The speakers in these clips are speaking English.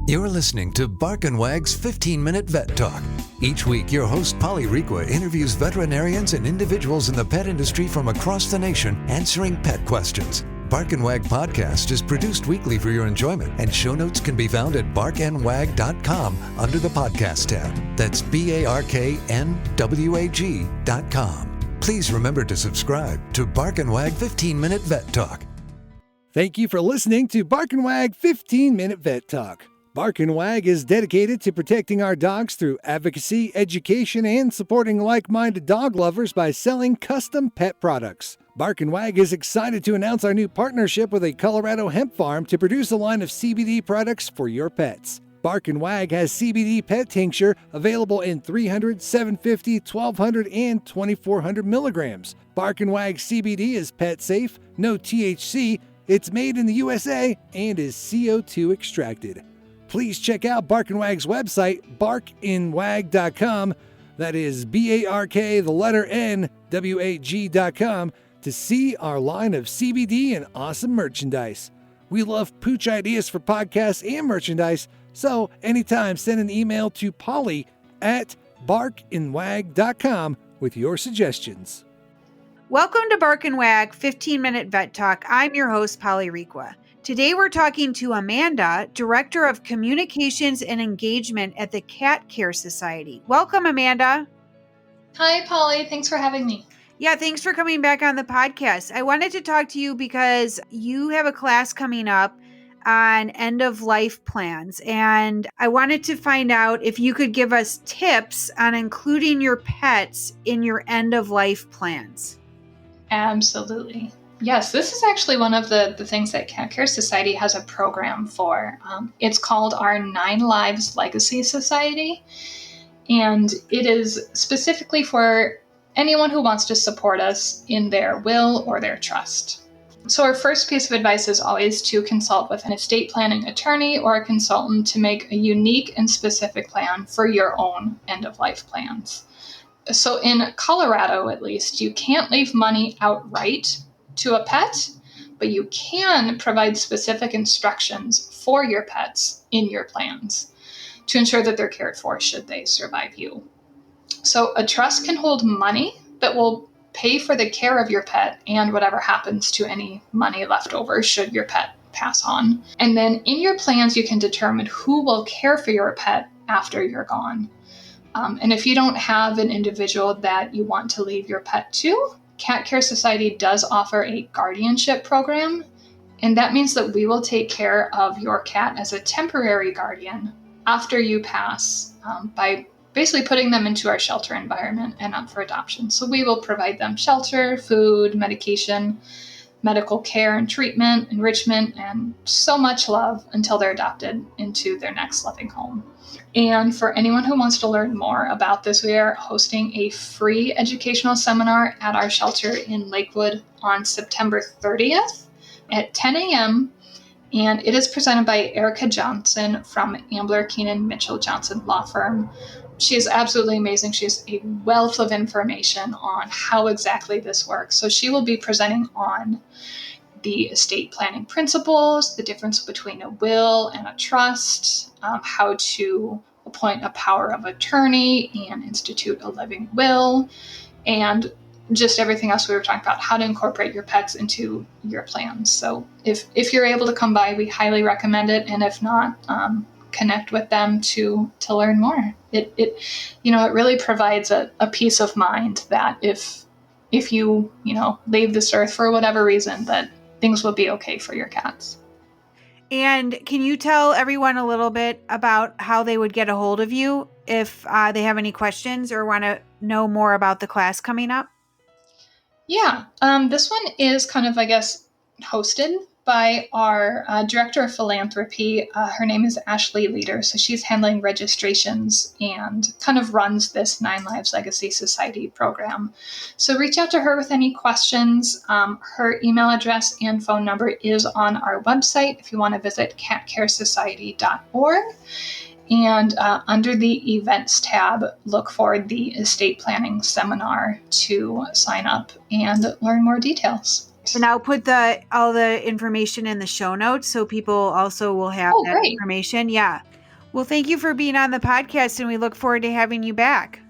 You're listening to Bark and Wag's 15-Minute Vet Talk. Each week, your host, Polly Requa, interviews veterinarians and individuals in the pet industry from across the nation answering pet questions. Bark and Wag podcast is produced weekly for your enjoyment, and show notes can be found at barkandwag.com under the podcast tab. That's BARKNWAG.com. Please remember to subscribe to Bark and Wag 15-Minute Vet Talk. Thank you for listening to Bark and Wag 15-Minute Vet Talk. Bark and Wag is dedicated to protecting our dogs through advocacy, education, and supporting like-minded dog lovers by selling custom pet products. Bark and Wag is excited to announce our new partnership with a Colorado hemp farm to produce a line of CBD products for your pets. Bark and Wag has CBD pet tincture available in 300, 750, 1200, and 2400 milligrams. Bark and Wag CBD is pet safe, no THC, it's made in the USA, and is CO2 extracted. Please check out Bark and Wag's website, barkandwag.com. That is BARK, to see our line of CBD and awesome merchandise. We love pooch ideas for podcasts and merchandise, so anytime send an email to Polly at barkandwag.com with your suggestions. Welcome to Bark and Wag 15-Minute Vet Talk. I'm your host, Polly Requa. Today we're talking to Amanda, Director of Communications and Engagement at the Cat Care Society. Welcome, Amanda. Hi, Polly. Thanks for having me. Yeah, thanks for coming back on the podcast. I wanted to talk to you because you have a class coming up on end-of-life plans, and I wanted to find out if you could give us tips on including your pets in your end-of-life plans. Absolutely. Yes, this is actually one of the things that Cat Care Society has a program for. It's called our 9 Lives Legacy Society, and it is specifically for anyone who wants to support us in their will or their trust. So our first piece of advice is always to consult with an estate planning attorney or a consultant to make a unique and specific plan for your own end-of-life plans. So in Colorado, at least, you can't leave money outright to a pet, but you can provide specific instructions for your pets in your plans to ensure that they're cared for should they survive you. So a trust can hold money that will pay for the care of your pet and whatever happens to any money left over should your pet pass on. And then in your plans, you can determine who will care for your pet after you're gone. And if you don't have an individual that you want to leave your pet to, Cat Care Society does offer a guardianship program, and that means that we will take care of your cat as a temporary guardian after you pass by basically putting them into our shelter environment and up for adoption. So we will provide them shelter, food, medication, medical care and treatment, enrichment, and so much love until they're adopted into their next loving home. And for anyone who wants to learn more about this, we are hosting a free educational seminar at our shelter in Lakewood on September 30th at 10 a.m. And it is presented by Erica Johnson from AMBLER, KEENAN, Mitchell Johnson law firm. She is absolutely amazing. She has a wealth of information on how exactly this works. So she will be presenting on the estate planning principles, the difference between a will and a trust, how to appoint a power of attorney and institute a living will, and just everything else we were talking about, how to incorporate your pets into your plans. So if you're able to come by, we highly recommend it. And if not, connect with them to learn more. It really provides a peace of mind that if you leave this earth for whatever reason, that things will be okay for your cats. And can you tell everyone a little bit about how they would get a hold of you if they have any questions or want to know more about the class coming up? Yeah, this one is kind of, hosted by our Director of Philanthropy. Her name is Ashleigh Leader, so she's handling registrations and kind of runs this 9 Lives Legacy Society program. So reach out to her with any questions. Her email address and phone number is on our website if you want to visit catcaresociety.org. And under the events tab, look for the estate planning seminar to sign up and learn more details. And I'll put all the information in the show notes so people also will have that great. information. Yeah. Well, thank you for being on the podcast, and we look forward to having you back.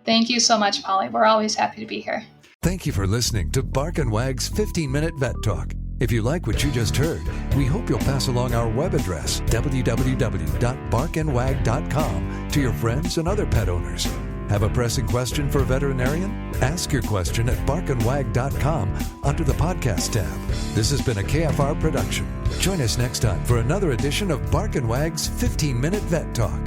Thank you so much, Polly. We're always happy to be here. Thank you for listening to Bark and Wag's 15-Minute Vet Talk. If you like what you just heard, we hope you'll pass along our web address, www.barkandwag.com, to your friends and other pet owners. Have a pressing question for a veterinarian? Ask your question at barkandwag.com under the podcast tab. This has been a KFR production. Join us next time for another edition of Bark and Wag's 15-Minute Vet Talk.